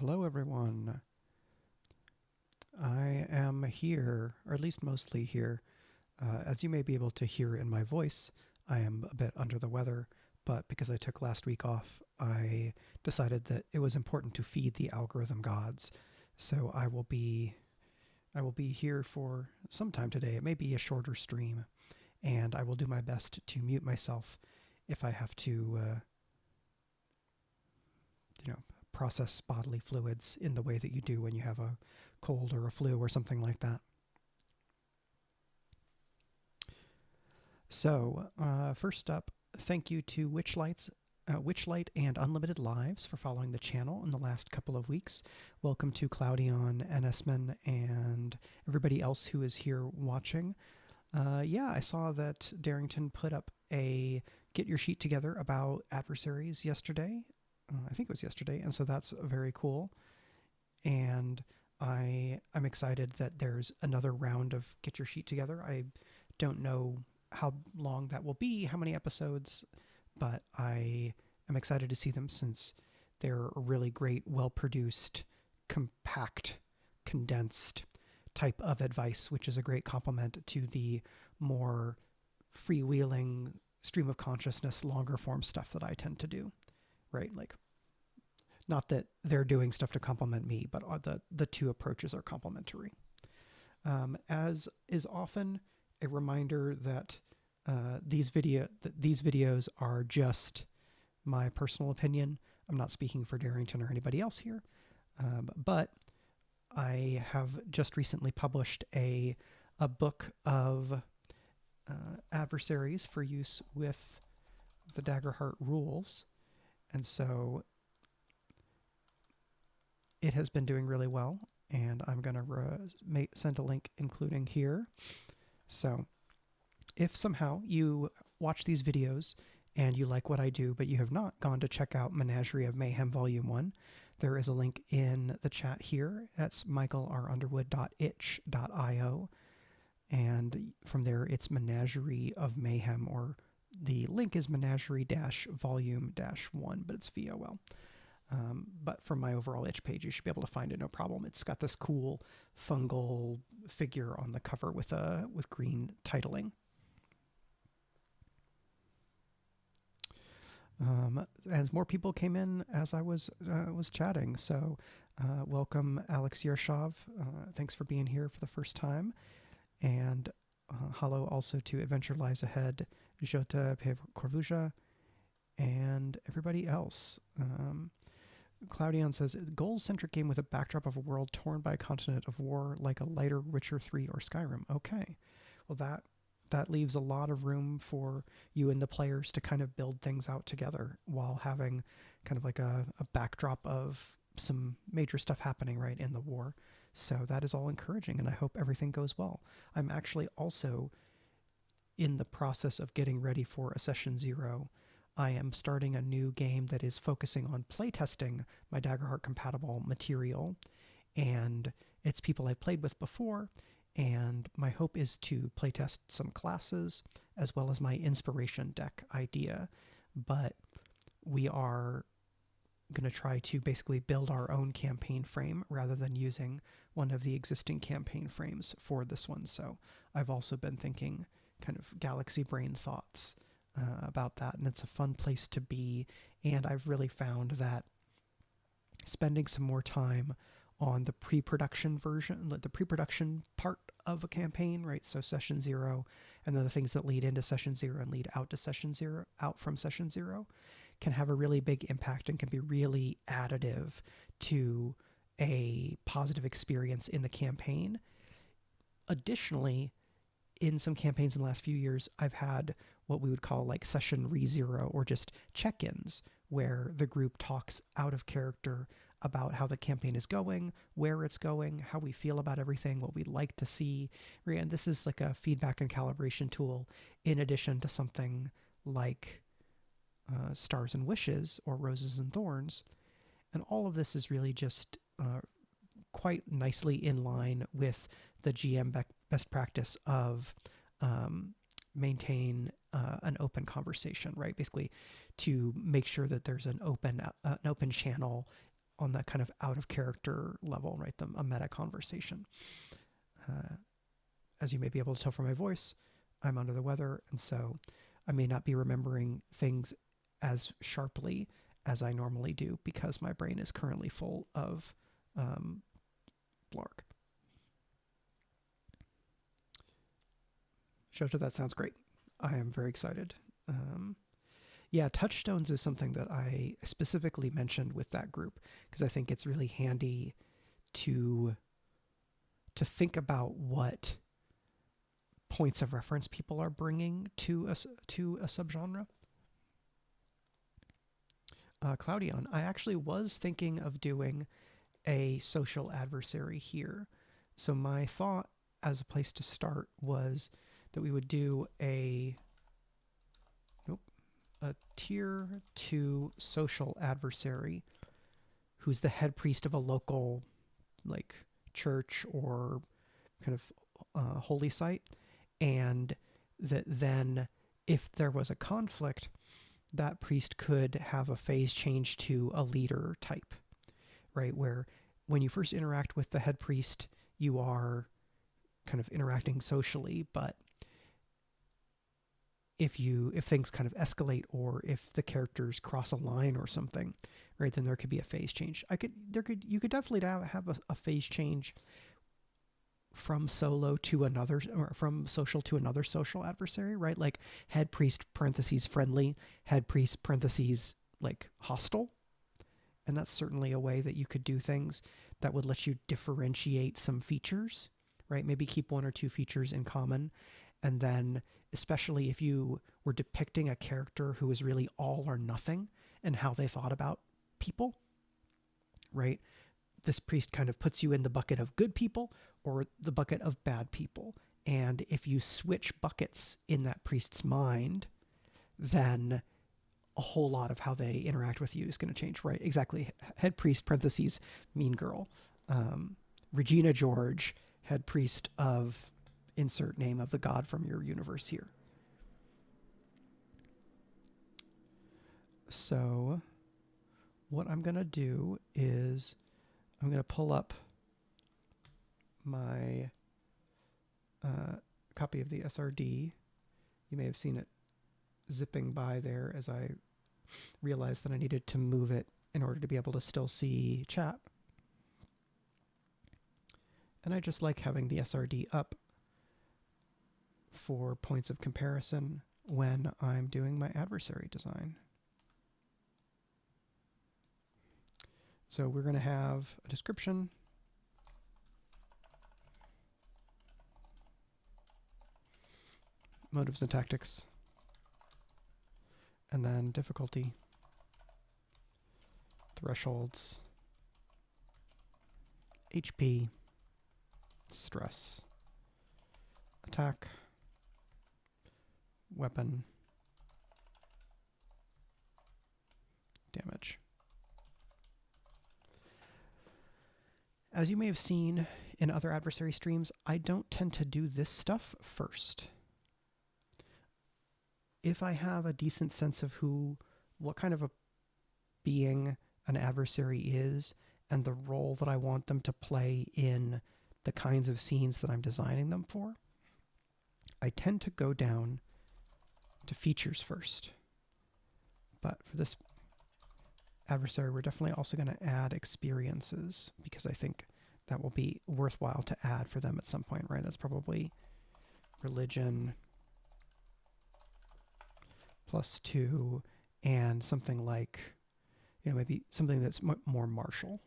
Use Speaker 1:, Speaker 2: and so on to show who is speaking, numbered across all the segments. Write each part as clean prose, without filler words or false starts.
Speaker 1: Hello, everyone. I am here, or at least mostly here. As you may be able to hear in my voice, I am a bit under the weather, but because I took last week off, I decided that it was important to feed the algorithm gods. So I will be here for some time today. It may be a shorter stream, and I will do my best to mute myself if I have to, you know, process bodily fluids in the way that you do when you have a cold or a flu or something like that. So, first up, thank you to Witchlight and Unlimited Lives for following the channel in the last couple of weeks. Welcome to Cloudion, Enesman, and everybody else who is here watching. Yeah, I saw that Darrington put up a Get Your Sheet Together about Adversaries yesterday. I think it was yesterday, and so that's very cool. And I'm excited that there's another round of Get Your Sheet Together. I don't know how long that will be, how many episodes, but I am excited to see them since they're a really great, well-produced, compact, condensed type of advice, which is a great complement to the more freewheeling stream of consciousness, longer form stuff that I tend to do, right? Like, not that they're doing stuff to complement me, but the two approaches are complementary. As is often a reminder that these videos are just my personal opinion. I'm not speaking for Darrington or anybody else here, but I have just recently published a book of adversaries for use with the Daggerheart rules, and so it has been doing really well, and I'm going to send a link including here. So if somehow you watch these videos and you like what I do, but you have not gone to check out Menagerie of Mayhem Volume 1, there is a link in the chat here. That's michaelrunderwood.itch.io. And from there, it's Menagerie of Mayhem, or the link is Menagerie-Volume-1, but it's VOL. But from my overall itch page, you should be able to find it no problem. It's got this cool fungal figure on the cover with green titling. As more people came in as I was chatting, so welcome Alex Yershov. Thanks for being here for the first time, and hello also to Adventure Lies Ahead, Jota Corvuja, and everybody else. Cloudion says, goals-centric game with a backdrop of a world torn by a continent of war, like a lighter Witcher 3 or Skyrim. Okay. Well, that leaves a lot of room for you and the players to kind of build things out together while having kind of like a backdrop of some major stuff happening right in the war. So that is all encouraging, and I hope everything goes well. I'm actually also in the process of getting ready for a Session 0. I am starting a new game that is focusing on playtesting my Daggerheart compatible material, and it's people I've played with before, and my hope is to playtest some classes as well as my inspiration deck idea. But we are going to try to basically build our own campaign frame rather than using one of the existing campaign frames for this one. So I've also been thinking kind of galaxy brain thoughts about that, and it's a fun place to be. And I've really found that spending some more time on the pre-production version, the pre-production part of a campaign, right? So Session 0, and then the things that lead into Session 0 and lead out to Session 0, out from Session 0, can have a really big impact and can be really additive to a positive experience in the campaign. Additionally, in some campaigns in the last few years, I've had what we would call like session re-zero, or just check-ins, where the group talks out of character about how the campaign is going, where it's going, how we feel about everything, what we'd like to see. And this is like a feedback and calibration tool in addition to something like Stars and Wishes or Roses and Thorns. And all of this is really just quite nicely in line with the GM best practice of maintain an open conversation, right? Basically, to make sure that there's an open channel on that kind of out of character level, right? A meta conversation. As you may be able to tell from my voice, I'm under the weather, and so I may not be remembering things as sharply as I normally do because my brain is currently full of Blarg. Shota, that sounds great. I am very excited. Yeah, touchstones is something that I specifically mentioned with that group because I think it's really handy to think about what points of reference people are bringing to a subgenre. Claudion, I actually was thinking of doing a social adversary here. So my thought as a place to start was that we would do a tier 2 social adversary who's the head priest of a local like church or kind of holy site, and that then if there was a conflict, that priest could have a phase change to a leader type, right? Where when you first interact with the head priest, you are kind of interacting socially, but if things kind of escalate or if the characters cross a line or something, right, then there could be a phase change. You could definitely have a phase change from solo to another, or from social to another social adversary, right? Like head priest parentheses friendly, head priest parentheses like hostile. And that's certainly a way that you could do things that would let you differentiate some features, right? Maybe keep one or two features in common. And then, especially if you were depicting a character who is really all or nothing and how they thought about people, right? This priest kind of puts you in the bucket of good people or the bucket of bad people. And if you switch buckets in that priest's mind, then a whole lot of how they interact with you is going to change, right? Exactly. Head priest, parentheses, mean girl. Regina George, head priest of insert name of the god from your universe here. So what I'm going to do is I'm going to pull up my copy of the SRD. You may have seen it zipping by there as I realized that I needed to move it in order to be able to still see chat. And I just like having the SRD up for points of comparison when I'm doing my adversary design. So we're going to have a description, motives and tactics, and then difficulty, thresholds, HP, stress, attack, weapon, damage. As you may have seen in other adversary streams, I don't tend to do this stuff first. If I have a decent sense of what kind of a being an adversary is and the role that I want them to play in the kinds of scenes that I'm designing them for, I tend to go down to features first. But for this adversary, we're definitely also going to add experiences because I think that will be worthwhile to add for them at some point, right? That's probably religion +2 and something like, maybe something that's more martial.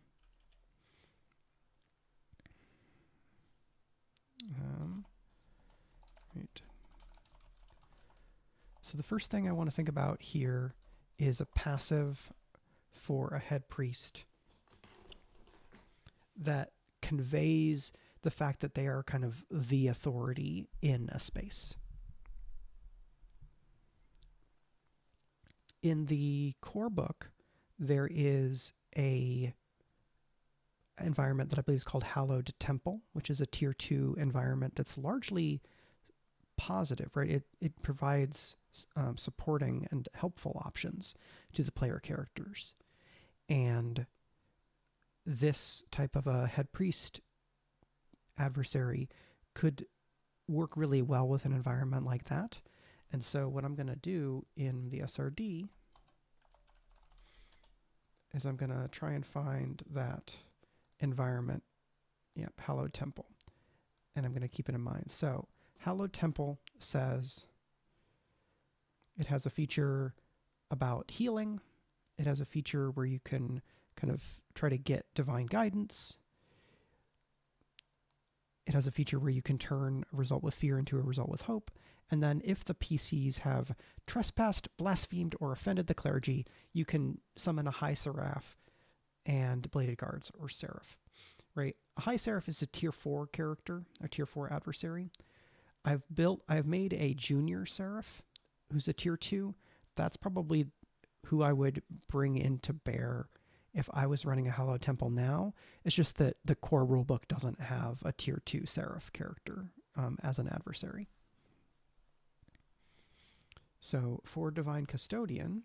Speaker 1: Right. So the first thing I want to think about here is a passive for a head priest that conveys the fact that they are kind of the authority in a space. In the core book, there is a environment that I believe is called Hallowed Temple, which is a tier 2 environment that's largely positive, right? It provides supporting and helpful options to the player characters. And this type of a head priest adversary could work really well with an environment like that. And so what I'm going to do in the SRD is I'm going to try and find that environment, yep, Hallowed Temple, and I'm going to keep it in mind. So Hallowed Temple says it has a feature about healing. It has a feature where you can kind of try to get divine guidance. It has a feature where you can turn a result with fear into a result with hope. And then if the PCs have trespassed, blasphemed, or offended the clergy, you can summon a High Seraph and Bladed Guards, or Seraph, right? A High Seraph is a tier 4 character, a tier 4 adversary. I've made a Junior Seraph who's a tier 2. That's probably who I would bring into bear if I was running a Hallowed Temple now. It's just that the core rulebook doesn't have a tier 2 Seraph character as an adversary. So for Divine Custodian,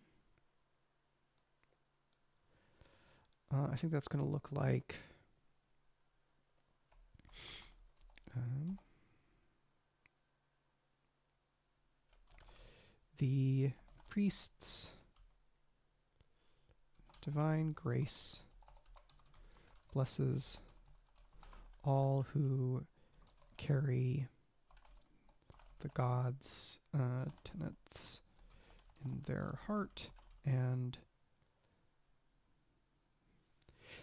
Speaker 1: I think that's going to look like the priest's divine grace blesses all who carry the gods' tenets in their heart. And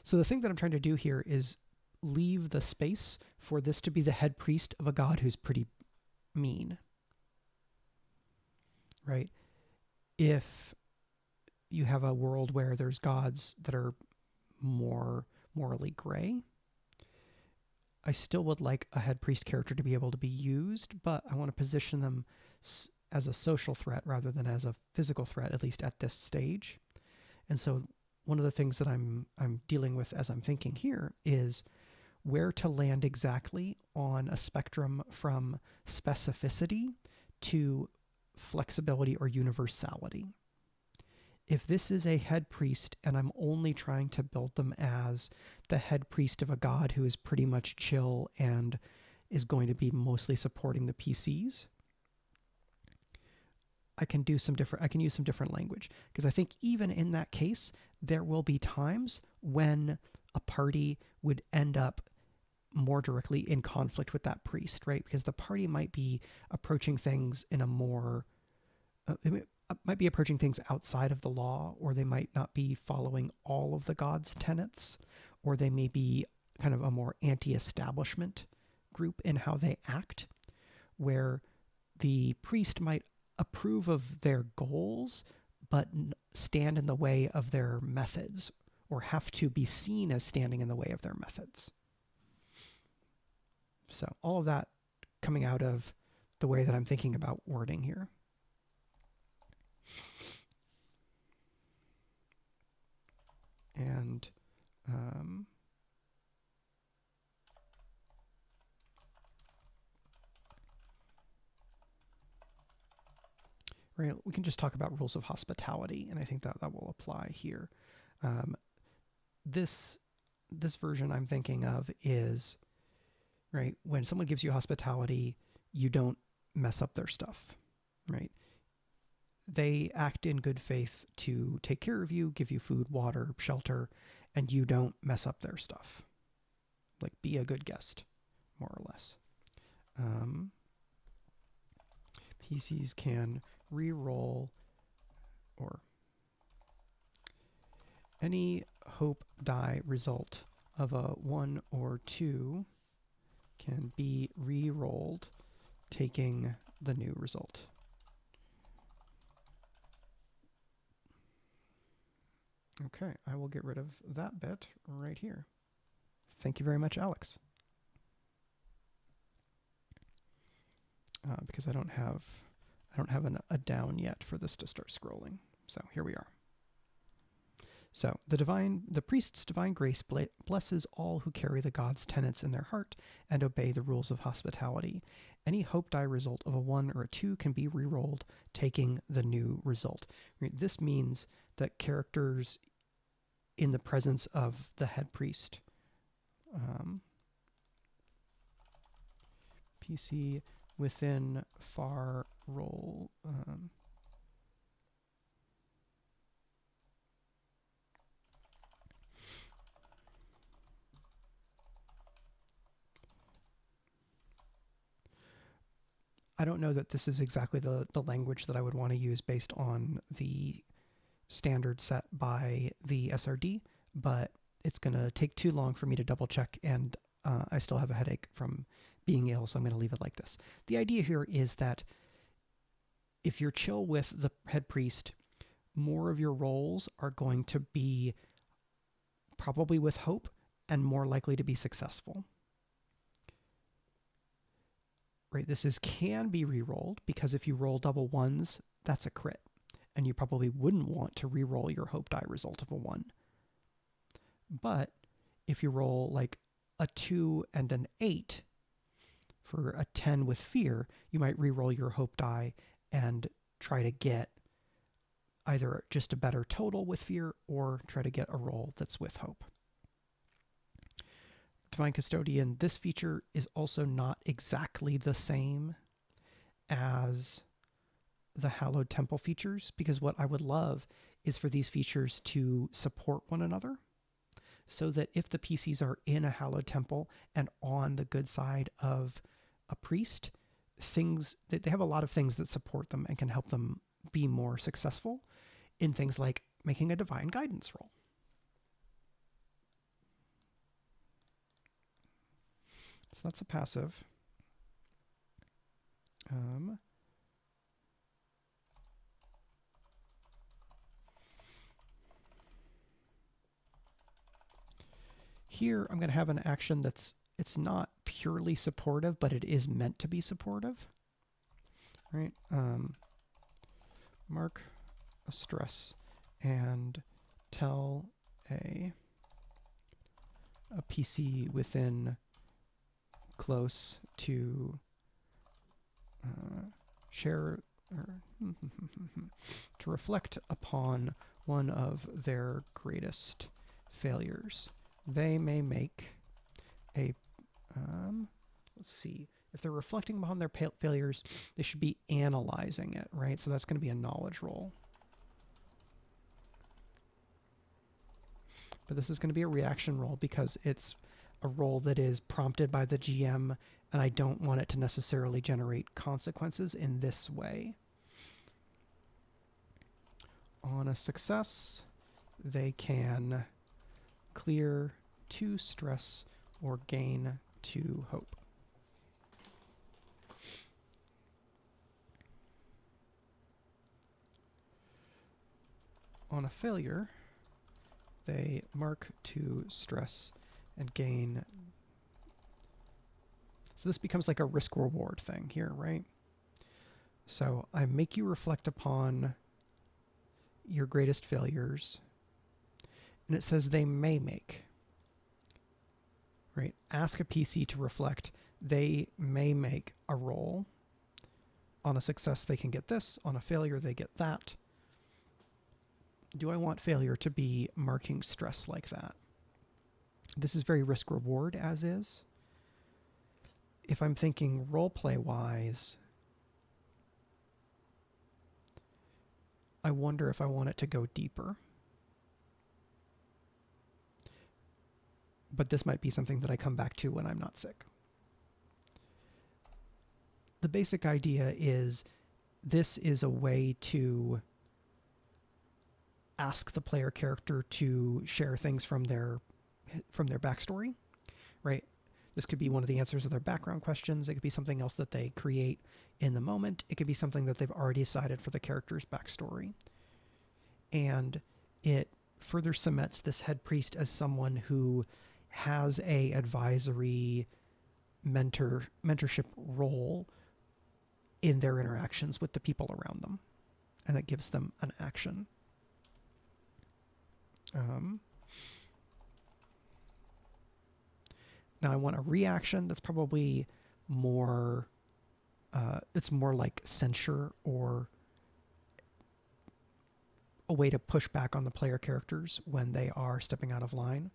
Speaker 1: so the thing that I'm trying to do here is leave the space for this to be the head priest of a god who's pretty mean, right? If you have a world where there's gods that are more morally gray, I still would like a head priest character to be able to be used, but I want to position them as a social threat rather than as a physical threat, at least at this stage. And so one of the things that I'm dealing with as I'm thinking here is where to land exactly on a spectrum from specificity to flexibility or universality. If this is a head priest and I'm only trying to build them as the head priest of a god who is pretty much chill and is going to be mostly supporting the PCs, I can use some different language, because I think even in that case, there will be times when a party would end up more directly in conflict with that priest, right? Because the party might be approaching things in a more might be approaching things outside of the law, or they might not be following all of the god's tenets, or they may be kind of a more anti-establishment group in how they act, where the priest might approve of their goals, but stand in the way of their methods, or have to be seen as standing in the way of their methods. So all of that coming out of the way that I'm thinking about wording here. And right, we can just talk about rules of hospitality, and I think that will apply here. This version I'm thinking of is, right, when someone gives you hospitality, you don't mess up their stuff, right? They act in good faith to take care of you, give you food, water, shelter, and you don't mess up their stuff. Like, be a good guest, more or less. PCs can re-roll or any hope die result of a 1 or 2 can be re-rolled, taking the new result. Okay, I will get rid of that bit right here. Thank you very much, Alex. Because I don't have a down yet for this to start scrolling. So here we are. So the priest's divine grace blesses all who carry the god's tenets in their heart and obey the rules of hospitality. Any hope die result of a 1 or a 2 can be re-rolled, taking the new result. This means that characters in the presence of the head priest. PC within far role. I don't know that this is exactly the language that I would want to use based on the standard set by the SRD, but it's going to take too long for me to double check, and I still have a headache from being ill, so I'm going to leave it like this. The idea here is that if you're chill with the head priest, more of your rolls are going to be probably with hope and more likely to be successful. Right, this can be re-rolled, because if you roll double ones, that's a crit, and you probably wouldn't want to re-roll your hope die result of a 1. But if you roll like a 2 and an 8 for a 10 with fear, you might re-roll your hope die and try to get either just a better total with fear or try to get a roll that's with hope. Divine Custodian, this feature is also not exactly the same as the Hallowed Temple features, because what I would love is for these features to support one another, so that if the PCs are in a Hallowed Temple and on the good side of a priest, they have a lot of things that support them and can help them be more successful in things like making a divine guidance roll. So that's a passive. Here I'm going to have an action it's not purely supportive, but it is meant to be supportive. Right? Mark a stress and tell a PC within close to share or to reflect upon one of their greatest failures. They may make a let's see, if they're reflecting upon their failures, they should be analyzing it, right? So that's going to be a knowledge roll. But this is going to be a reaction roll because it's a roll that is prompted by the GM, and I don't want it to necessarily generate consequences in this way. On a success, they can clear 2 stress or gain 2 hope. On a failure, they mark 2 stress and gain. So this becomes like a risk-reward thing here, right? So I make you reflect upon your greatest failures, and it says they may make. Right? Ask a PC to reflect. They may make a roll. On a success, they can get this. On a failure, they get that. Do I want failure to be marking stress like that? This is very risk-reward as is. If I'm thinking roleplay-wise, I wonder if I want it to go deeper. But this might be something that I come back to when I'm not sick. The basic idea is this is a way to ask the player character to share things from their backstory, right? This could be one of the answers to their background questions. It could be something else that they create in the moment. It could be something that they've already decided for the character's backstory. And it further cements this head priest as someone who has a advisory mentorship role in their interactions with the people around them. And that gives them an action. Now I want a reaction that's probably more, it's more like censure or a way to push back on the player characters when they are stepping out of line.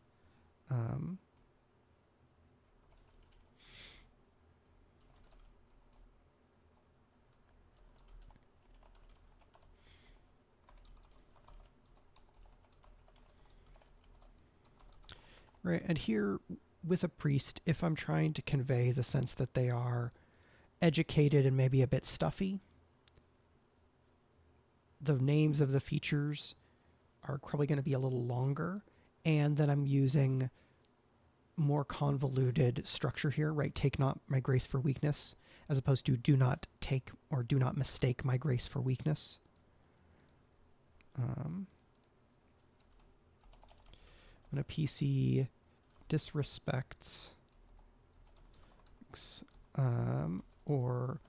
Speaker 1: Right, and here with a priest, if I'm trying to convey the sense that they are educated and maybe a bit stuffy, the names of the features are probably going to be a little longer, and then I'm using more convoluted structure here, right? Take not my grace for weakness, as opposed to do not take or do not mistake my grace for weakness. When a PC disrespects or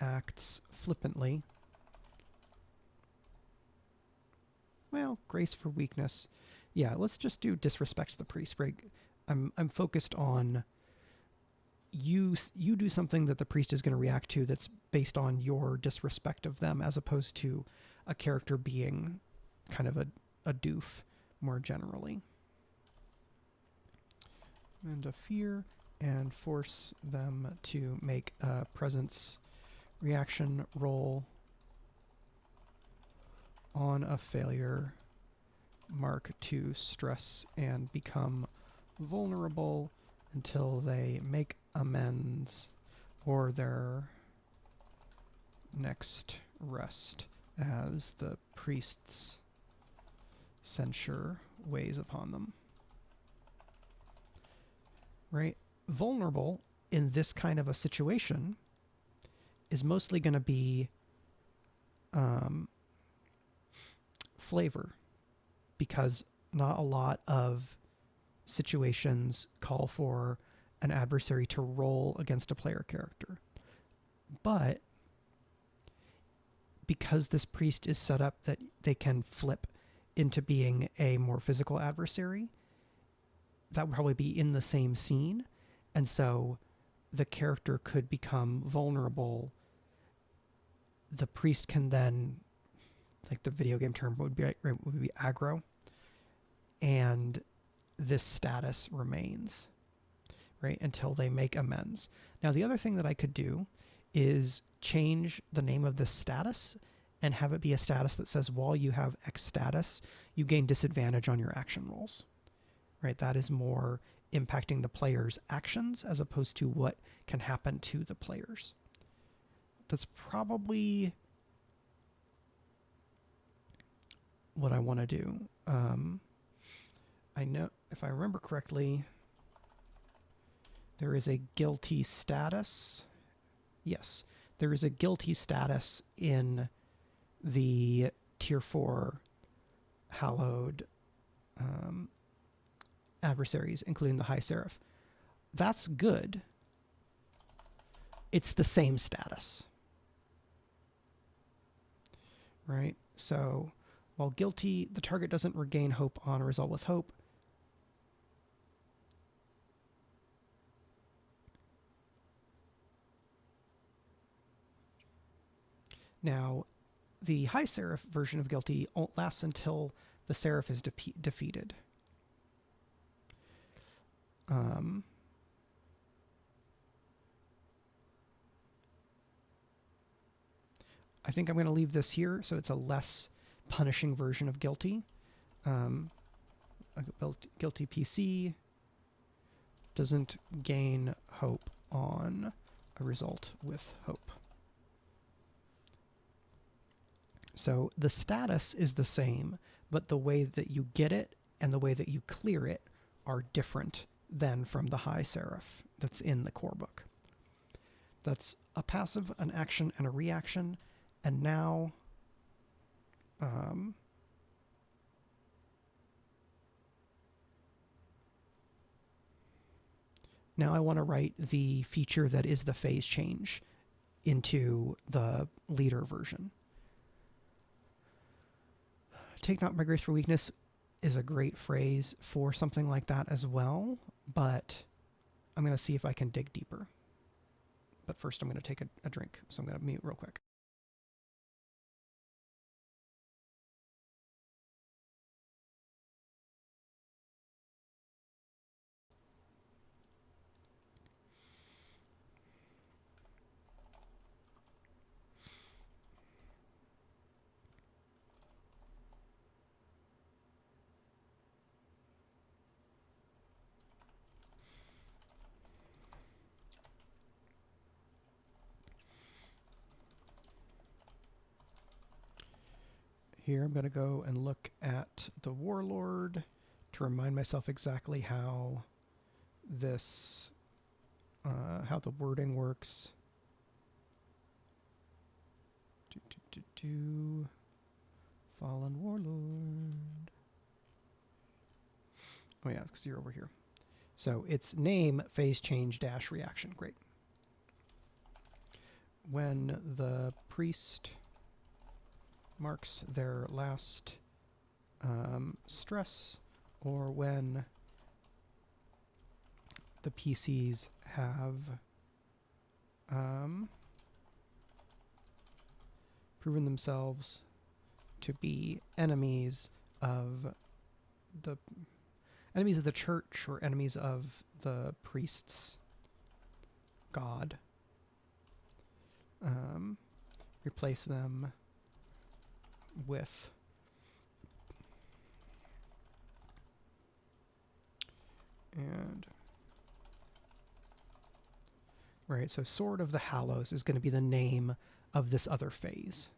Speaker 1: acts flippantly. Well, grace for weakness. Yeah, let's just do disrespects the priest, right? I'm focused on you do something that the priest is going to react to that's based on your disrespect of them, as opposed to a character being kind of a doof more generally. And a fear, and force them to make a presence reaction roll on a failure, mark to stress, and become vulnerable until they make amends or their next rest, as the priest's censure weighs upon them. Right? Vulnerable in this kind of a situation is mostly going to be flavor, because not a lot of situations call for an adversary to roll against a player character. But because this priest is set up that they can flip into being a more physical adversary, that would probably be in the same scene. And so the character could become vulnerable. The priest can then, like the video game term would be aggro, and this status remains, right, until they make amends. Now, the other thing that I could do is change the name of this status and have it be a status that says, while you have X status, you gain disadvantage on your action rolls, right? That is more impacting the player's actions as opposed to what can happen to the players. That's probably what I want to do. I know, if I remember correctly, there is a guilty status. Yes, there is a guilty status in the Tier 4 hallowed adversaries, including the High Seraph. That's good. It's the same status. Right? So, while guilty, the target doesn't regain hope on a result with hope. Now, the High Seraph version of guilty lasts until the Seraph is defeated. I think I'm going to leave this here so it's a less punishing version of guilty. Guilty PC doesn't gain hope on a result with hope. So the status is the same, but the way that you get it and the way that you clear it are different than from the High Seraph that's in the core book. That's a passive, an action, and a reaction. And now now I want to write the feature that is the phase change into the leader version. Take not my grace for weakness is a great phrase for something like that as well, but I'm going to see if I can dig deeper. But first I'm going to take a drink, so I'm going to mute real quick. Here I'm going to go and look at the Warlord to remind myself exactly how this, how the wording works. Fallen Warlord. Oh yeah, because you're over here. So it's name, phase change, dash, reaction. Great. When the priest marks their last stress, or when the PCs have proven themselves to be enemies of the church or enemies of the priest's god, replace them with right, so Sword of the Hallows is going to be the name of this other phase.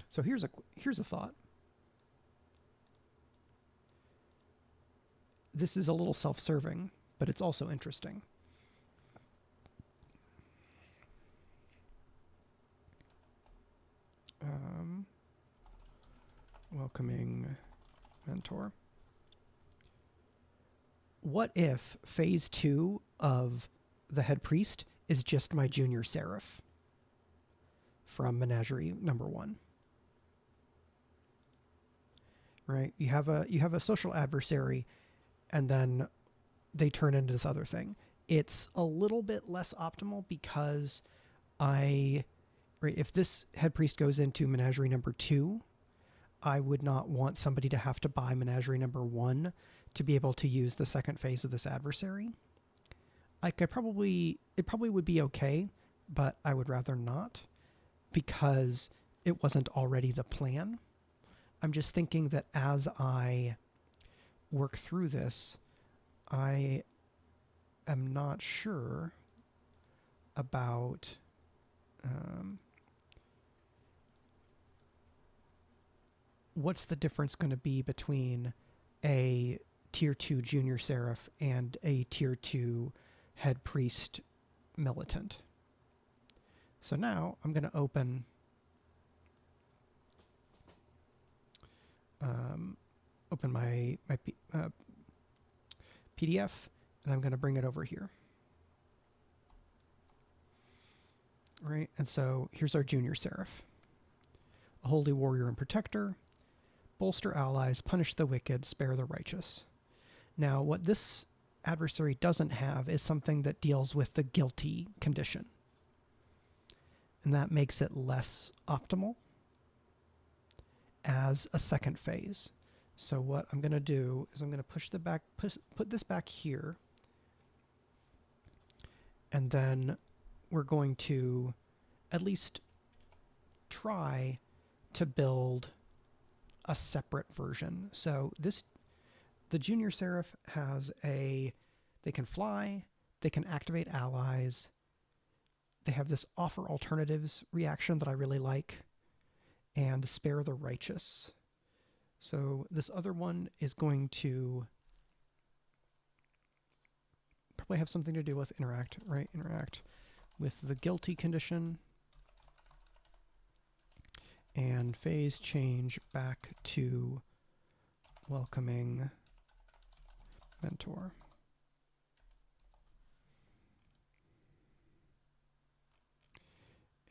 Speaker 1: So here's a thought. This is a little self-serving, but it's also interesting. Welcoming mentor. What if phase 2 of the head priest is just my junior seraph from Menagerie number 1? Right? You have a social adversary, and then they turn into this other thing. It's a little bit less optimal because if this head priest goes into Menagerie number 2, I would not want somebody to have to buy Menagerie number 1 to be able to use the second phase of this adversary. It probably would be okay, but I would rather not because it wasn't already the plan. I'm just thinking that as I work through this, I am not sure about what's the difference going to be between a tier 2 junior seraph and a tier 2 head priest militant. So now I'm going to open my PDF, and I'm going to bring it over here. Right, and so here's our junior seraph. A holy warrior and protector. Bolster allies, punish the wicked, spare the righteous. Now, what this adversary doesn't have is something that deals with the guilty condition. And that makes it less optimal as a second phase. So what I'm going to do is I'm going to put this back here. And then we're going to at least try to build a separate version. So the junior seraph has they can fly, they can activate allies, they have this offer alternatives reaction that I really like, and spare the righteous. So this other one is going to probably have something to do with interact, right? Interact with the guilty condition. And phase change back to welcoming mentor.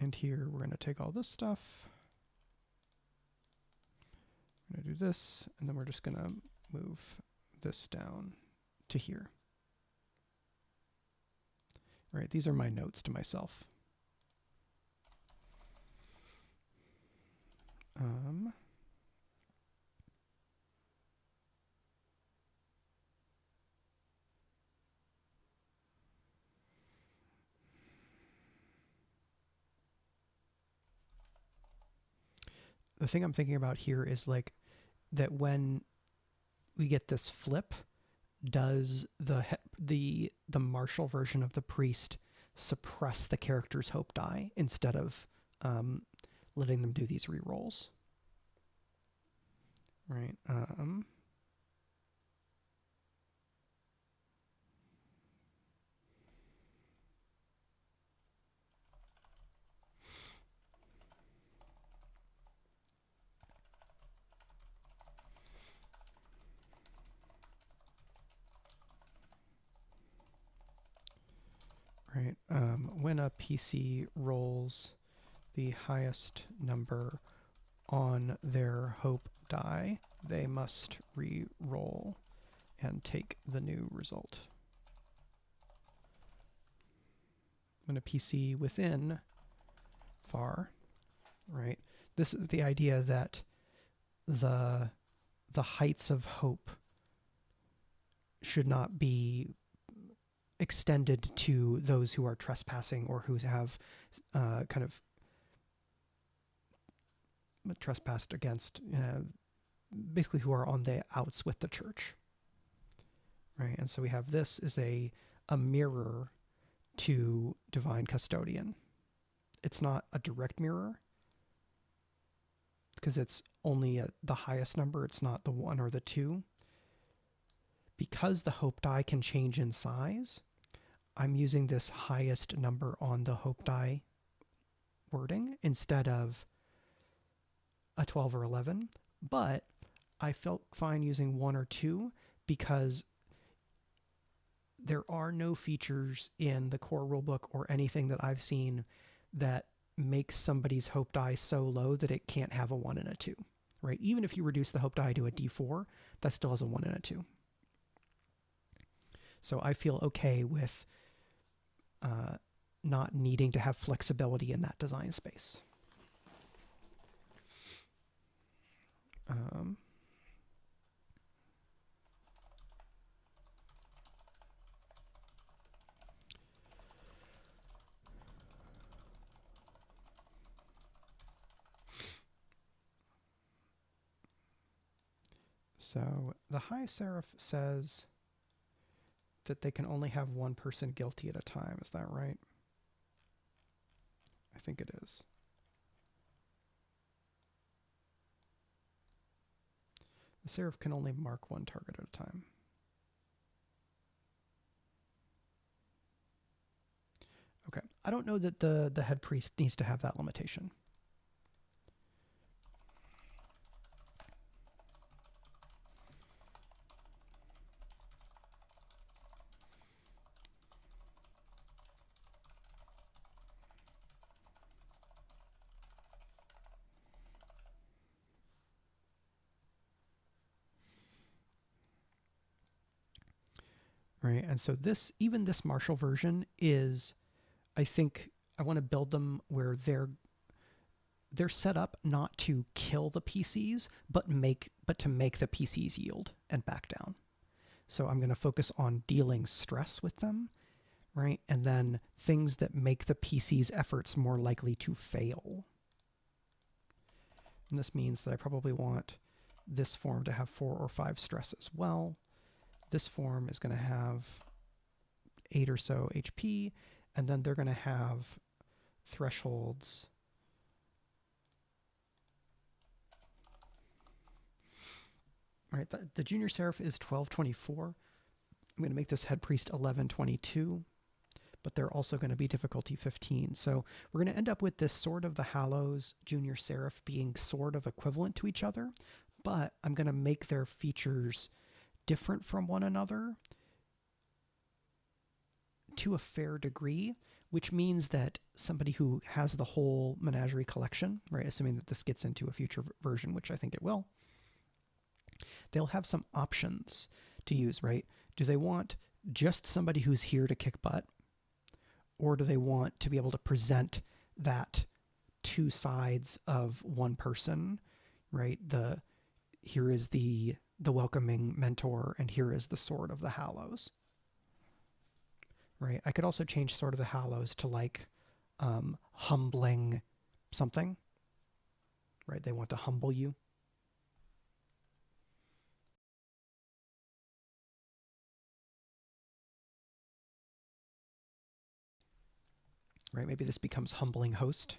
Speaker 1: And here we're going to take all this stuff. I'm going to do this, and then we're just going to move this down to here. Right, these are my notes to myself. The thing I'm thinking about here is like that when we get this flip, does the martial version of the priest suppress the character's hope die instead of letting them do these rerolls? Right. Right. When a PC rolls the highest number on their hope die, they must re-roll and take the new result. When a PC within far, right? This is the idea that the heights of hope should not be extended to those who are trespassing or who have kind of trespassed against, basically who are on the outs with the church, right? And so we have this is a mirror to divine custodian. It's not a direct mirror because it's only the highest number. It's not the 1 or the 2. Because the hope die can change in size, I'm using this highest number on the hope die wording instead of a 12 or 11, but I felt fine using 1 or 2 because there are no features in the core rulebook or anything that I've seen that makes somebody's hope die so low that it can't have a 1 and a 2, right? Even if you reduce the hope die to a D4, that still has a 1 and a 2. So I feel okay with not needing to have flexibility in that design space. So the High Seraph says that they can only have one person guilty at a time. Is that right? I think it is. The Seraph can only mark one target at a time. Okay. I don't know that the head priest needs to have that limitation. Right. And so even this martial version is, I think I want to build them where they're set up not to kill the PCs, but to make the PCs yield and back down. So I'm going to focus on dealing stress with them, right? And then things that make the PC's efforts more likely to fail. And this means that I probably want this form to have 4 or 5 stress as well. This form is going to have 8 or so HP, and then they're going to have thresholds. Right, the Junior Seraph is 1224. I'm going to make this Head Priest 1122, but they're also going to be difficulty 15. So we're going to end up with this Sword of the Hallows Junior Seraph being sort of equivalent to each other, but I'm going to make their features different from one another to a fair degree, which means that somebody who has the whole menagerie collection, right, assuming that this gets into a future version, which I think it will, they'll have some options to use, right? Do they want just somebody who's here to kick butt? Or do they want to be able to present that two sides of one person, right? Here is the welcoming mentor, and here is the Sword of the Hallows, right? I could also change Sword of the Hallows to like humbling something, right? They want to humble you. Right? Maybe this becomes humbling host.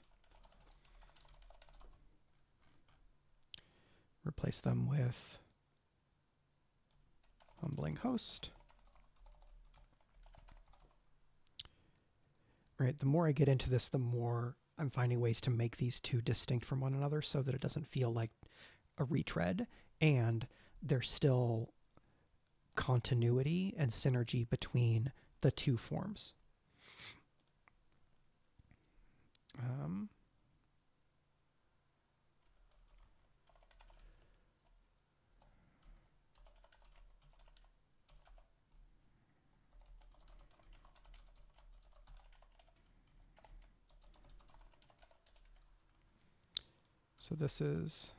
Speaker 1: Replace them with humbling host. Right? The more I get into this, the more I'm finding ways to make these two distinct from one another so that it doesn't feel like a retread, and there's still continuity and synergy between the two forms. So this is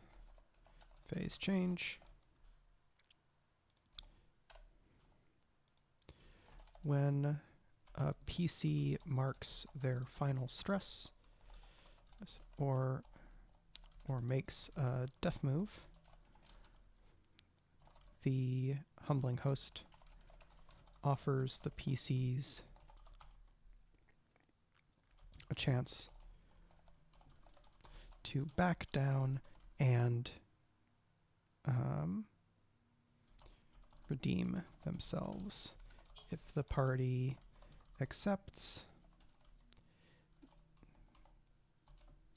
Speaker 1: phase change. When a PC marks their final stress or makes a death move, the humbling host offers the PCs a chance to back down and redeem themselves. If the party accepts,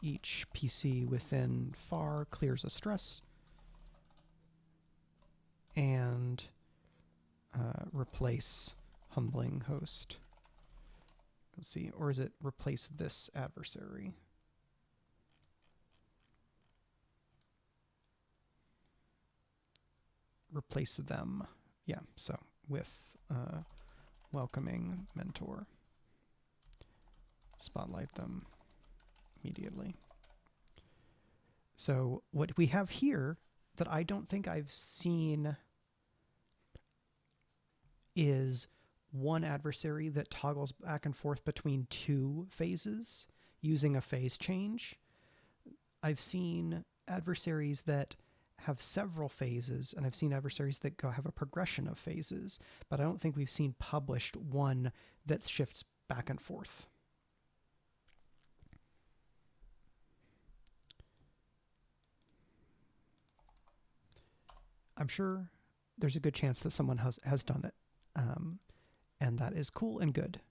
Speaker 1: each PC within FAR clears a stress and replace humbling host. Let's see, or is it replace this adversary? Replace them. Yeah, so with welcoming mentor. Spotlight them immediately. So what we have here that I don't think I've seen is one adversary that toggles back and forth between two phases using a phase change. I've seen adversaries that have several phases, and I've seen adversaries that have a progression of phases, but I don't think we've seen published one that shifts back and forth. I'm sure there's a good chance that someone has done it, and that is cool and good,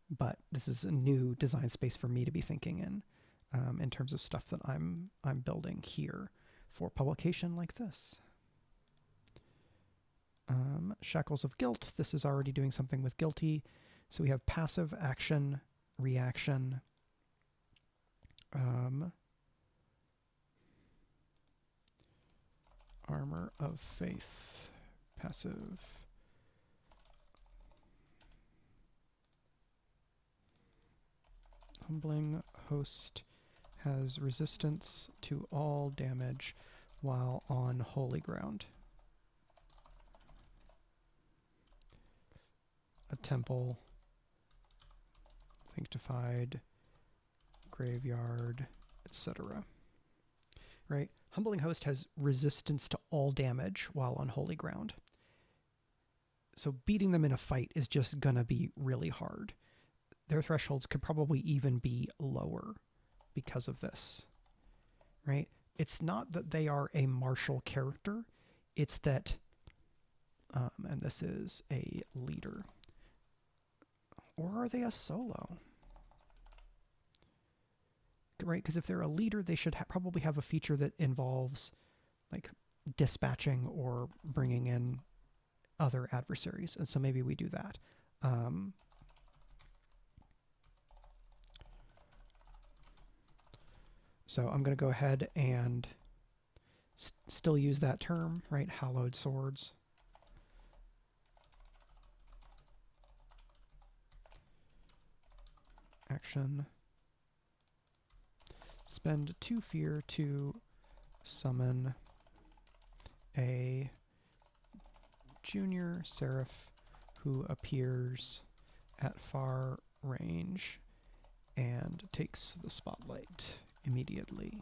Speaker 1: but this is a new design space for me to be thinking in terms of stuff that I'm building here for publication like this. Shackles of Guilt. This is already doing something with guilty. So we have passive, action, reaction. Armor of Faith. Passive. Humbling host has resistance to all damage while on holy ground. A temple, sanctified, graveyard, etc. Right? Humbling host has resistance to all damage while on holy ground. So beating them in a fight is just gonna be really hard. Their thresholds could probably even be lower because of this, right? It's not that they are a martial character, it's that, and this is a leader. Or are they a solo? Right, because if they're a leader, they should probably have a feature that involves like dispatching or bringing in other adversaries, and so maybe we do that. So I'm going to go ahead and still use that term, right? Hallowed swords. Action. Spend 2 fear to summon a junior seraph who appears at far range and takes the spotlight immediately.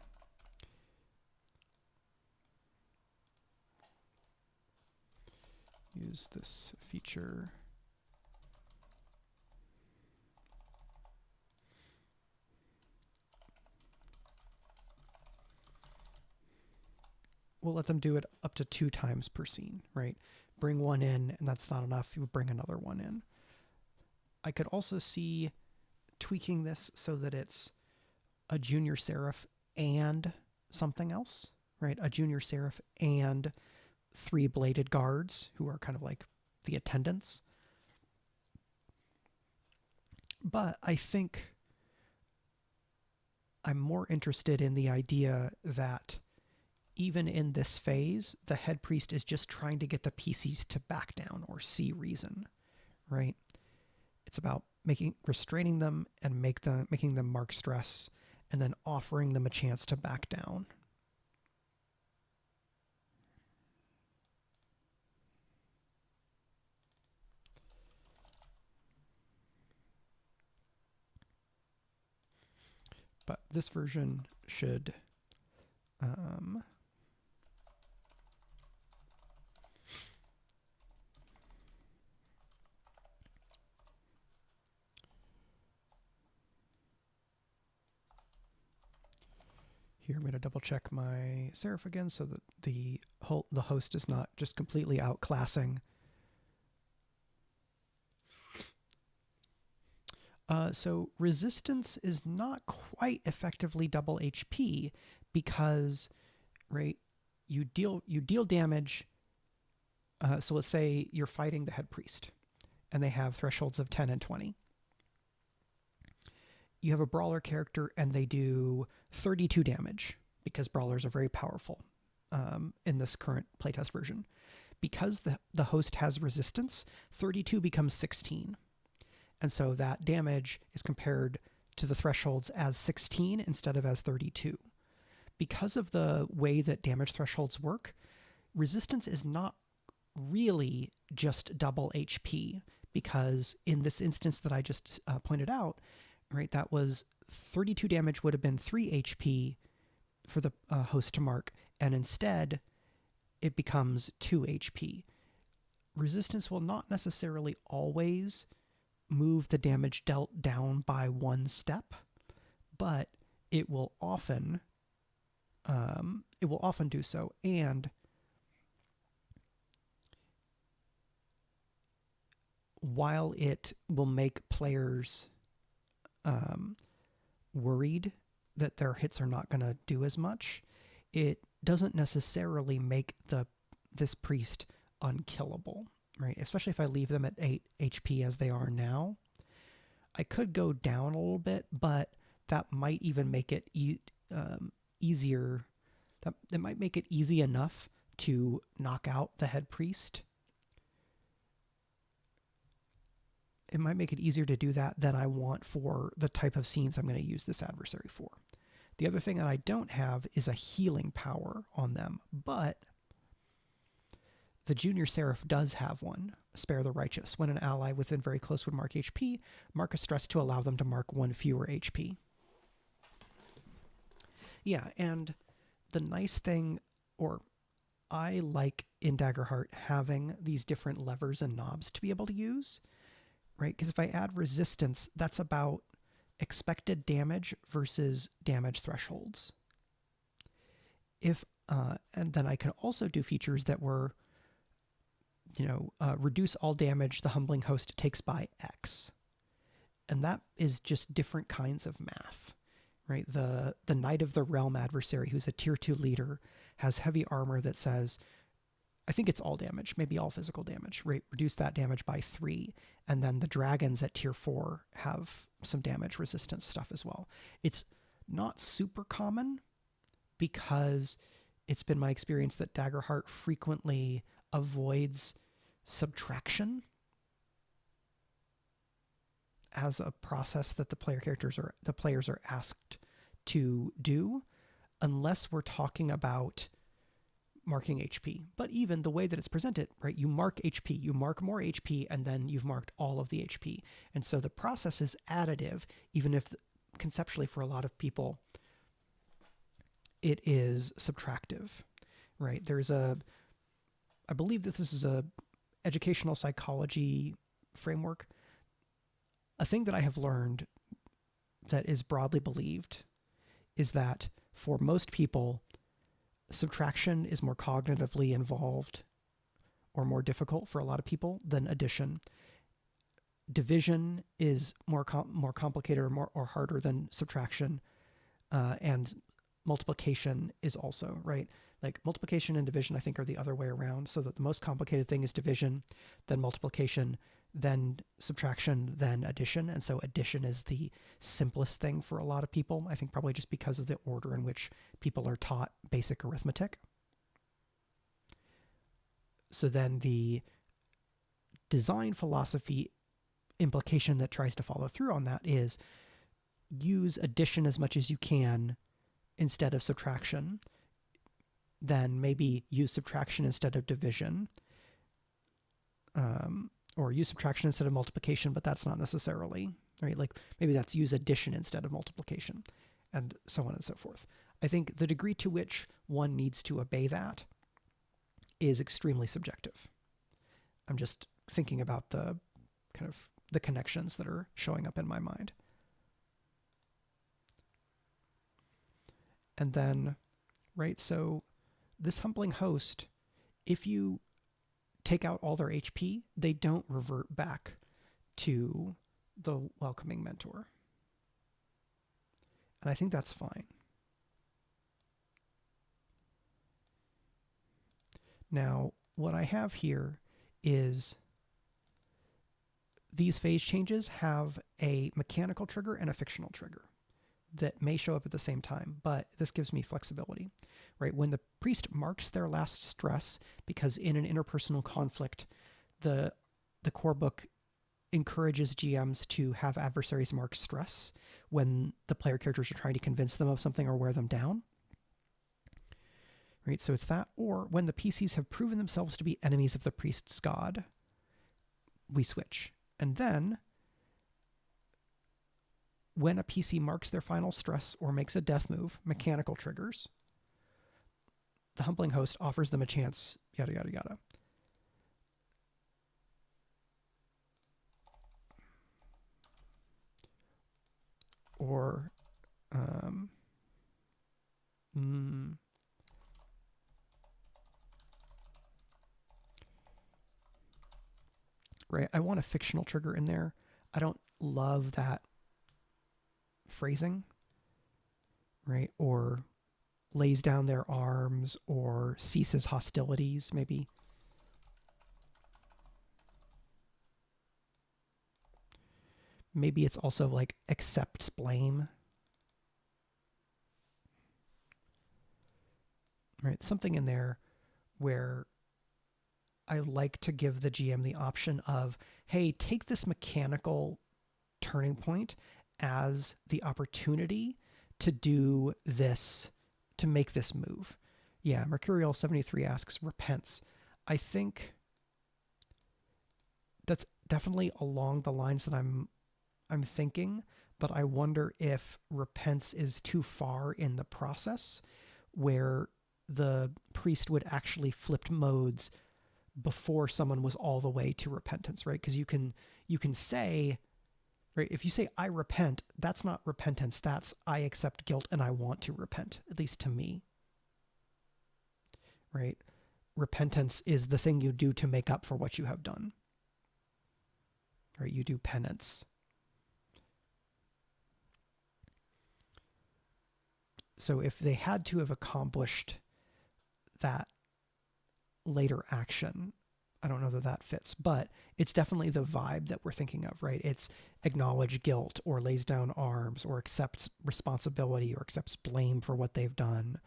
Speaker 1: Use this feature. We'll let them do it up to 2 times per scene, right? Bring one in, and that's not enough. You bring another one in. I could also see tweaking this so that it's a junior seraph and something else, right? A junior seraph and 3 bladed guards who are kind of like the attendants. But I think I'm more interested in the idea that even in this phase, the head priest is just trying to get the PCs to back down or see reason, right? It's about restraining them and making them mark stress, and then offering them a chance to back down. But this version should here I'm going to double check my seraph again so that the host is not just completely outclassing. So resistance is not quite effectively double HP because, right, you deal damage. So let's say you're fighting the head priest, and they have thresholds of 10 and 20. You have a brawler character, and they do 32 damage because brawlers are very powerful in this current playtest version. Because the host has resistance, 32 becomes 16. And so that damage is compared to the thresholds as 16 instead of as 32. Because of the way that damage thresholds work, resistance is not really just double HP, because in this instance that I just pointed out, right, that was 32 damage would have been 3 HP for the host to mark, and instead it becomes 2 HP. Resistance will not necessarily always move the damage dealt down by 1 step, but it will often do so. And while it will make players worried that their hits are not going to do as much, it doesn't necessarily make this priest unkillable, right? Especially if I leave them at 8 HP as they are now. I could go down a little bit, but that might even make it easier. That might make it easy enough to knock out the head priest. It might make it easier to do that than I want for the type of scenes I'm going to use this adversary for. The other thing that I don't have is a healing power on them, but the junior seraph does have one, Spare the Righteous. When an ally within very close would mark HP, mark a stress to allow them to mark 1 fewer HP. Yeah, and the nice thing, or I like in Daggerheart having these different levers and knobs to be able to use, right? Because if I add resistance, that's about expected damage versus damage thresholds. And then I can also do features that were, reduce all damage the humbling host takes by X. And that is just different kinds of math, right? The Knight of the Realm adversary, who's a tier 2 leader, has heavy armor that says, I think it's all damage, maybe all physical damage, right? Reduce that damage by 3. And then the dragons at tier 4 have some damage resistance stuff as well. It's not super common, because it's been my experience that Daggerheart frequently avoids subtraction as a process that the players are asked to do, unless we're talking about marking HP. But even the way that it's presented, right? You mark HP, you mark more HP, and then you've marked all of the HP. And so the process is additive, even if conceptually for a lot of people, it is subtractive, right? I believe that this is a educational psychology framework. A thing that I have learned that is broadly believed is that for most people, subtraction is more cognitively involved or more difficult for a lot of people than addition. Division is more complicated or harder than subtraction, and multiplication is also, right? Like multiplication and division, I think, are the other way around, so that the most complicated thing is division, then multiplication, then subtraction, then addition. And so addition is the simplest thing for a lot of people, I think probably just because of the order in which people are taught basic arithmetic. So then the design philosophy implication that tries to follow through on that is use addition as much as you can instead of subtraction, then maybe use subtraction instead of division, or use subtraction instead of multiplication, but that's not necessarily, right? Like maybe that's use addition instead of multiplication, and so on and so forth. I think the degree to which one needs to obey that is extremely subjective. I'm just thinking about the kind of the connections that are showing up in my mind. And then, right, so this humbling host, if you take out all their HP, they don't revert back to the welcoming mentor. And I think that's fine. Now, what I have here is these phase changes have a mechanical trigger and a fictional trigger that may show up at the same time, but this gives me flexibility, right? When the priest marks their last stress, because in an interpersonal conflict, the core book encourages GMs to have adversaries mark stress when the player characters are trying to convince them of something or wear them down, right? So it's that, or when the PCs have proven themselves to be enemies of the priest's god, we switch. And then when a PC marks their final stress or makes a death move, mechanical triggers, the humbling host offers them a chance, yada, yada, yada. Or, right, I want a fictional trigger in there. I don't love that phrasing, right? Or lays down their arms or ceases hostilities, maybe. Maybe it's also like accepts blame, right? Something in there where I like to give the GM the option of, hey, take this mechanical turning point as the opportunity to do this, to make this move. Yeah, Mercurial73 asks, repents. I think that's definitely along the lines that I'm thinking, but I wonder if repents is too far in the process where the priest would actually flip modes before someone was all the way to repentance, right? Because you can say, right, if you say I repent, that's not repentance, that's I accept guilt and I want to repent, at least to me, right? Repentance is the thing you do to make up for what you have done, right? You do penance. So if they had to have accomplished that later action, I don't know that that fits, but it's definitely the vibe that we're thinking of, right? It's acknowledge guilt or lays down arms or accepts responsibility or accepts blame for what they've done.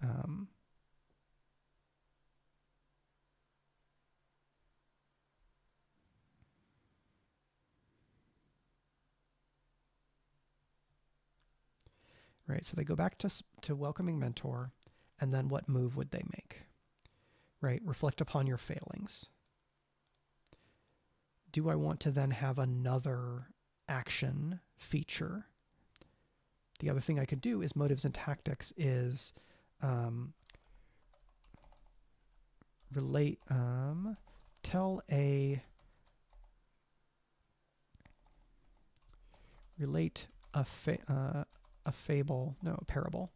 Speaker 1: Um, right. So they go back to welcoming mentor, and then what move would they make? Right. Reflect upon your failings. Do I want to then have another action feature? The other thing I could do is motives and tactics is relate, tell relate a fable, no, a parable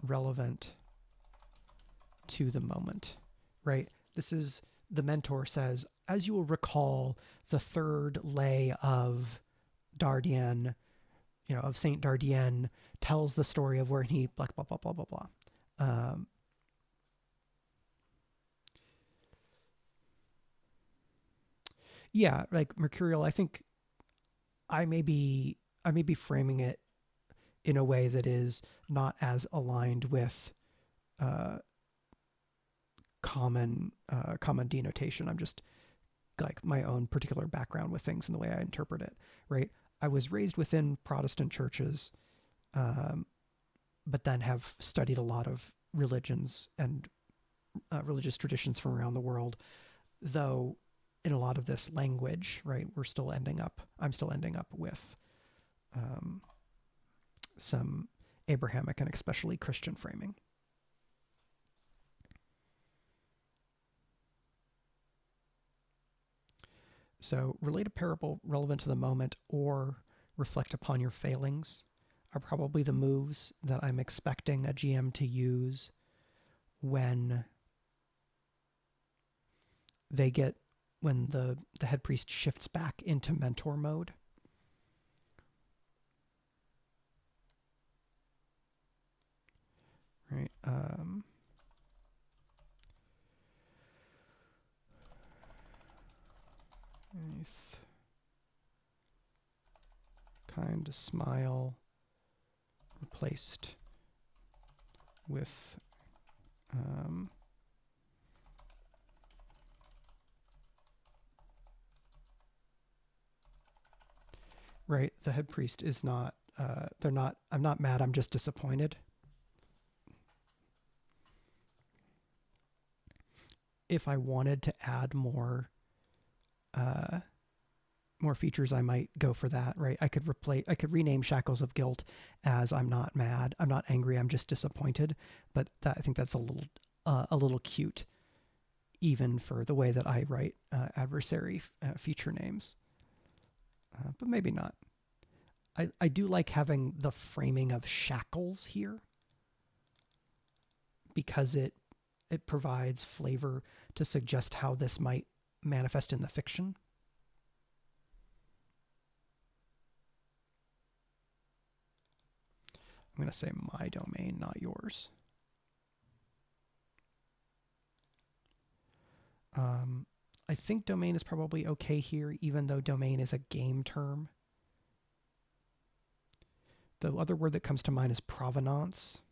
Speaker 1: relevant to the moment, right? This is, the mentor says, as you will recall, the third lay of Dardien, of Saint Dardien, tells the story of where he blah blah blah blah blah blah. Yeah, like Mercurial. I think I may be framing it in a way that is not as aligned with uh, common denotation. I'm just like my own particular background with things and the way I interpret it. Right. I was raised within Protestant churches, um, but then have studied a lot of religions and religious traditions from around the world. Though in a lot of this language, right, I'm still ending up with um, some Abrahamic and especially Christian framing. So relate a parable relevant to the moment or reflect upon your failings are probably the moves that I'm expecting a GM to use when they get when the head priest shifts back into mentor mode. Right. Kind smile replaced with right, the head priest is not they're not, I'm not mad, I'm just disappointed. If I wanted to add more more features, I might go for that, right? I could rename Shackles of Guilt as I'm not mad, I'm not angry, I'm just disappointed. But I think that's a little cute, even for the way that I write adversary feature names. But maybe not. I do like having the framing of shackles here because it provides flavor to suggest how this might manifest in the fiction. I'm going to say my domain, not yours. I think domain is probably okay here, even though domain is a game term. The other word that comes to mind is provenance.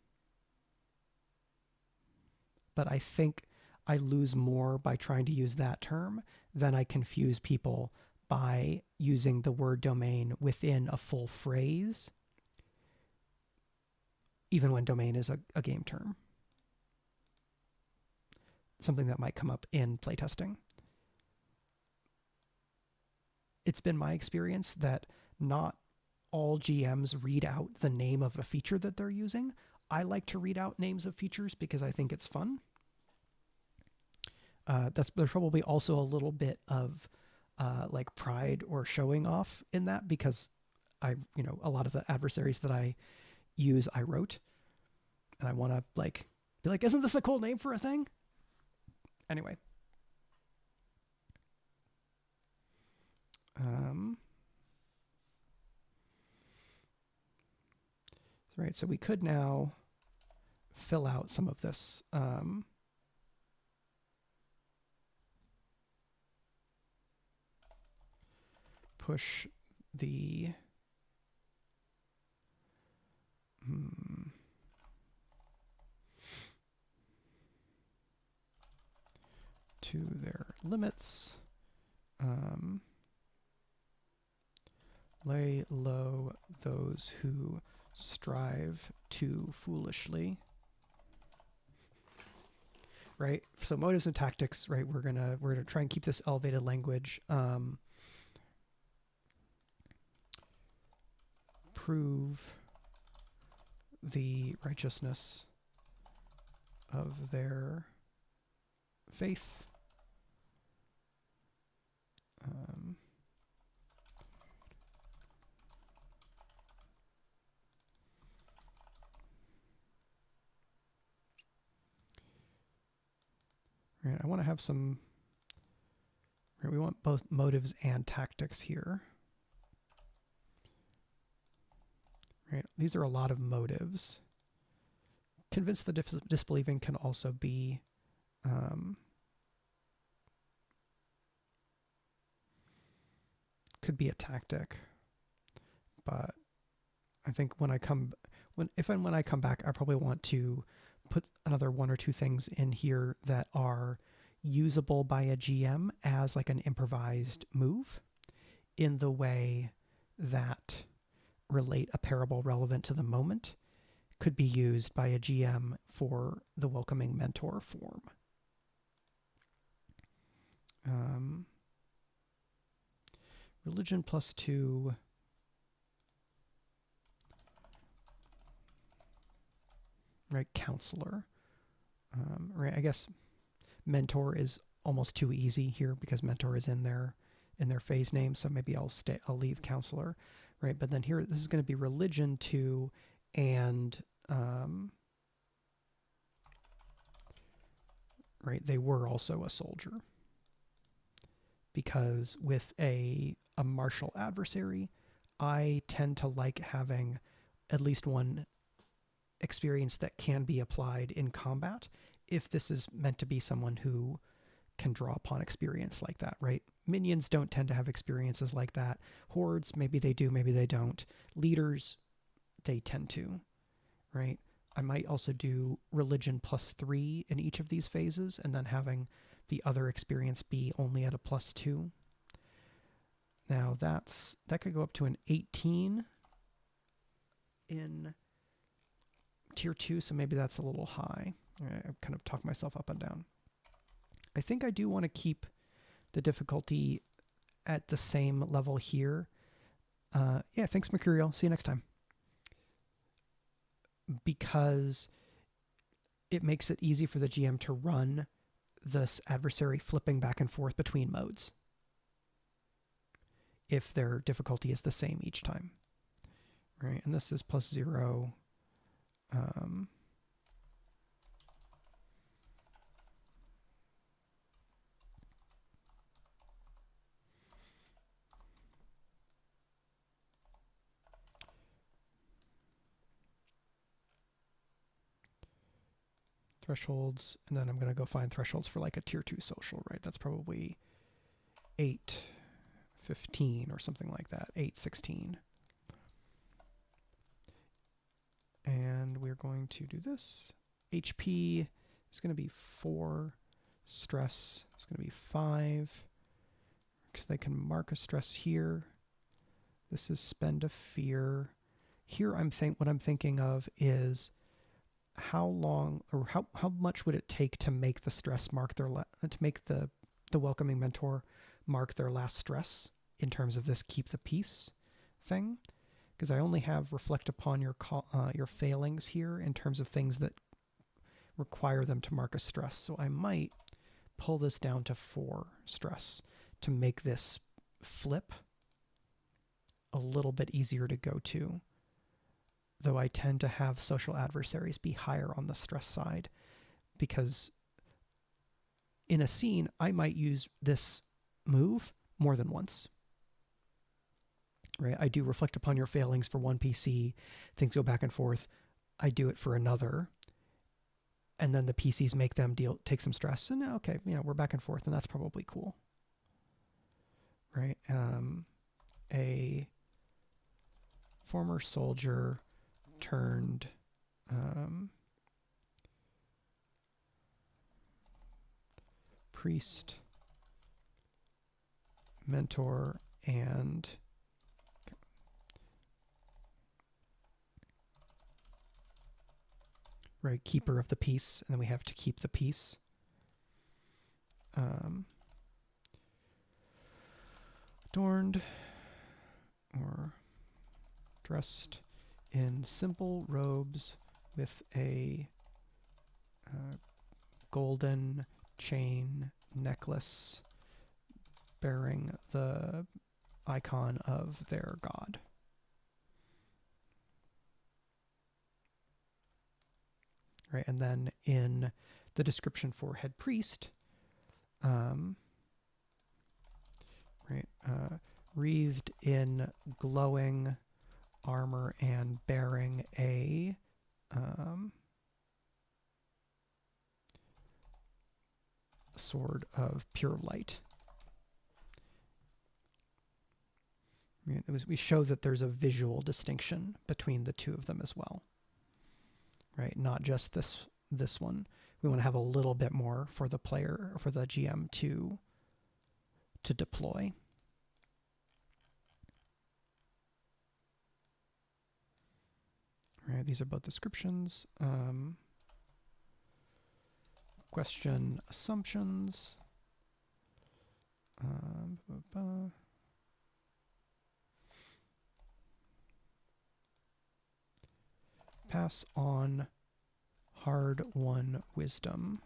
Speaker 1: But I think I lose more by trying to use that term than I confuse people by using the word domain within a full phrase, even when domain is a game term. Something that might come up in playtesting. It's been my experience that not all GMs read out the name of a feature that they're using. I like to read out names of features because I think it's fun. There's probably also a little bit of like pride or showing off in that because a lot of the adversaries that I use, I wrote, and I want to be like, isn't this a cool name for a thing? Anyway. Right, so we could now fill out some of this push the to their limits. Lay low those who strive too foolishly. Right. So motives and tactics. Right. We're gonna try and keep this elevated language. Prove the righteousness of their faith. Right, I want to have some. Right, we want both motives and tactics here. Right, these are a lot of motives. Convince the disbelieving can also be could be a tactic, but I think when I come back, I probably want to put another one or two things in here that are usable by a GM as like an improvised move in the way that relate a parable relevant to the moment could be used by a GM for the welcoming mentor form. Religion +2. Right, counselor. Right, I guess mentor is almost too easy here because mentor is in their phase name, so maybe I'll leave counselor, right? But then here, this is going to be religion 2, and right, they were also a soldier, because with a martial adversary, I tend to like having at least one experience that can be applied in combat if this is meant to be someone who can draw upon experience like that, right? Minions don't tend to have experiences like that. Hordes, maybe they do, maybe they don't. Leaders, they tend to, right? I might also do religion +3 in each of these phases, and then having the other experience be only at a +2. Now that could go up to an 18 in tier 2, so maybe that's a little high. I kind of talk myself up and down. I think I do want to keep the difficulty at the same level here. Yeah, thanks, Mercurial. See you next time. Because it makes it easy for the GM to run this adversary flipping back and forth between modes if their difficulty is the same each time. Right, and this is +0. Thresholds, and then I'm going to go find thresholds for like a tier 2 social, right? That's probably 8-15 or something like that, 8-16. And we're going to do this. HP is going to be 4. Stress is going to be 5. Because they can mark a stress here. This is spend a fear. Here what I'm thinking of is how long or how much would it take to make the stress mark their to make the welcoming mentor mark their last stress in terms of this keep the peace thing, because I only have reflect upon your failings here in terms of things that require them to mark a stress. So I might pull this down to 4 stress to make this flip a little bit easier to go to, though I tend to have social adversaries be higher on the stress side, because in a scene, I might use this move more than once. Right? I do reflect upon your failings for one PC, things go back and forth. I do it for another, and then the PCs make them take some stress, and okay, we're back and forth, and that's probably cool. Right? a former soldier turned priest, mentor, and right, keeper of the peace, and then we have to keep the peace. Adorned or dressed in simple robes with a golden chain necklace bearing the icon of their god. Right, and then in the description for head priest, wreathed in glowing armor and bearing a sword of pure light. We show that there's a visual distinction between the two of them as well. Right, not just this one. We want to have a little bit more for the player, for the GM to deploy. Right, these are both descriptions. Question assumptions. Pass on hard-won wisdom.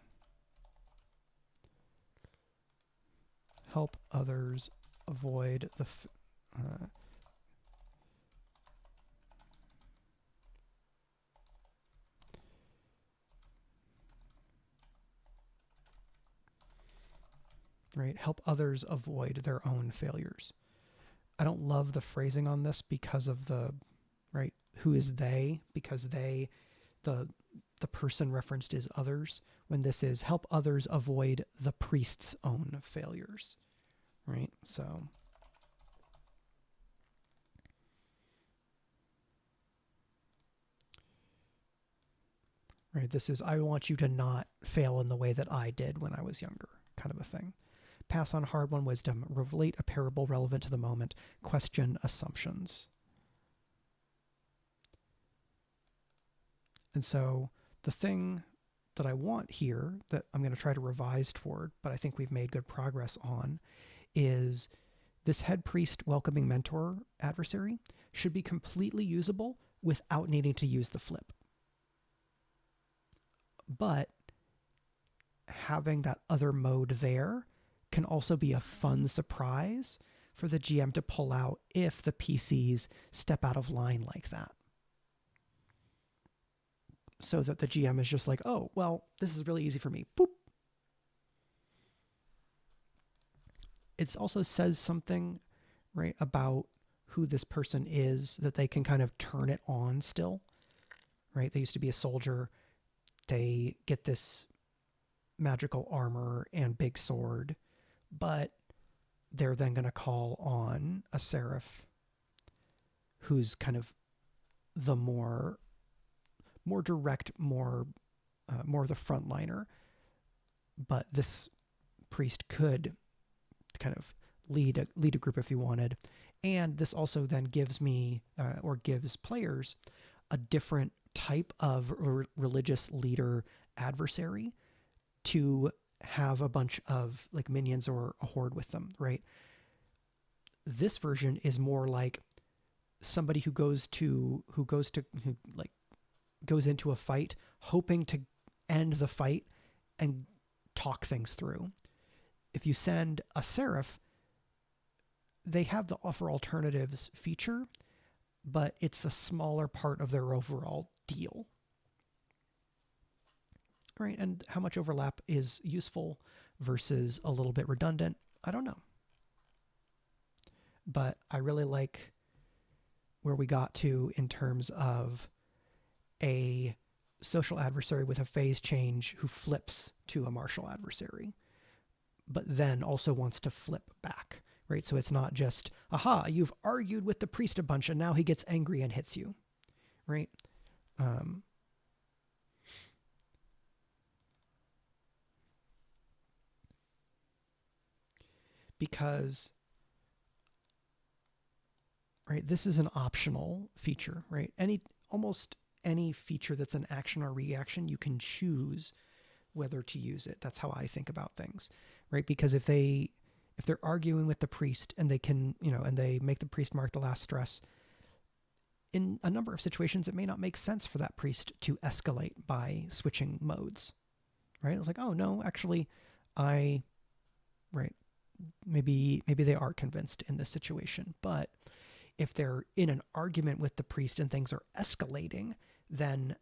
Speaker 1: Help others avoid the right, help others avoid their own failures. I don't love the phrasing on this because of the, right, who is they, because they, the person referenced is others, when this is help others avoid the priest's own failures, right? So right, this is I want you to not fail in the way that I did when I was younger, kind of a thing. Pass on hard-won wisdom, relate a parable relevant to the moment, question assumptions. And so the thing that I want here that I'm going to try to revise toward, but I think we've made good progress on, is this head priest welcoming mentor adversary should be completely usable without needing to use the flip. But having that other mode there can also be a fun surprise for the GM to pull out if the PCs step out of line like that. So that the GM is just like, oh, well, this is really easy for me. Boop. It also says something, right, about who this person is, that they can kind of turn it on still, right? They used to be a soldier. They get this magical armor and big sword, but they're then going to call on a seraph who's kind of the more direct, more the frontliner. But this priest could kind of lead a group if he wanted. And this also then gives me or gives players a different type of religious leader adversary to have a bunch of like minions or a horde with them, right? This version is more like somebody who goes into a fight hoping to end the fight and talk things through. If you send a seraph, they have the offer alternatives feature, but it's a smaller part of their overall deal. Right, and how much overlap is useful versus a little bit redundant, I don't know. But I really like where we got to in terms of a social adversary with a phase change who flips to a martial adversary, but then also wants to flip back, right? So it's not just, aha, you've argued with the priest a bunch and now he gets angry and hits you, right? Because, right, this is an optional feature, right? Almost any feature that's an action or reaction, you can choose whether to use it. That's how I think about things, right? Because if they're arguing with the priest and they can, and they make the priest mark the last stress, in a number of situations, it may not make sense for that priest to escalate by switching modes, right? It's like, oh no, actually, right, maybe they are convinced in this situation, but if they're in an argument with the priest and things are escalating, then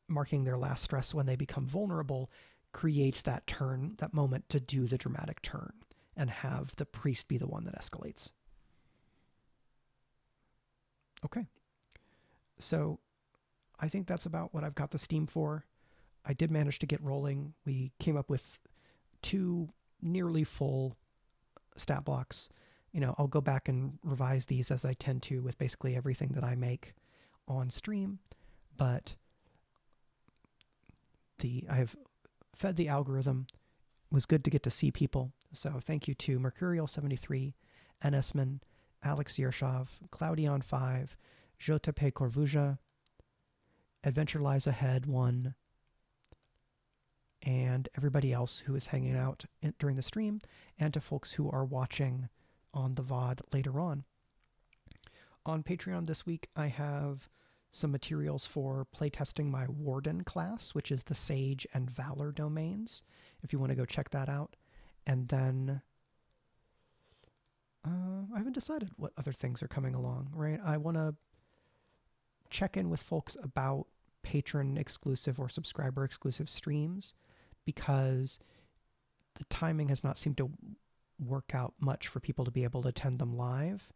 Speaker 1: marking their last stress when they become vulnerable creates that turn, that moment to do the dramatic turn and have the priest be the one that escalates. Okay. So I think that's about what I've got the Steam for. I did manage to get rolling. We came up with 2 nearly full stat blocks. I'll go back and revise these as I tend to with basically everything that I make on stream, but I've fed the algorithm. It was good to get to see people. So thank you to Mercurial73, Enesman, Alex Yershov, Cloudion5, Jotepe Corvuja, Adventure Lies Ahead 1, and everybody else who is hanging out during the stream, and to folks who are watching on the VOD later on. On Patreon this week, I have some materials for playtesting my Warden class, which is the Sage and Valor domains, if you want to go check that out. And then I haven't decided what other things are coming along, right? I want to check in with folks about patron exclusive or subscriber exclusive streams, because the timing has not seemed to work out much for people to be able to attend them live.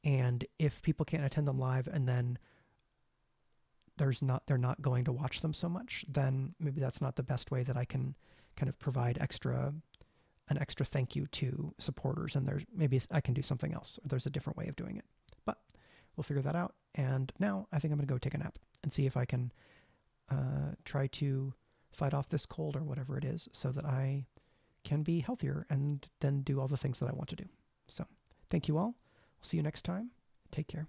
Speaker 1: And if people can't attend them live and then they're not going to watch them so much, then maybe that's not the best way that I can kind of provide an extra thank you to supporters, and maybe I can do something else, or there's a different way of doing it. But we'll figure that out. And now I think I'm going to go take a nap and see if I can try to fight off this cold or whatever it is, so that I can be healthier and then do all the things that I want to do. So thank you all. We'll see you next time. Take care.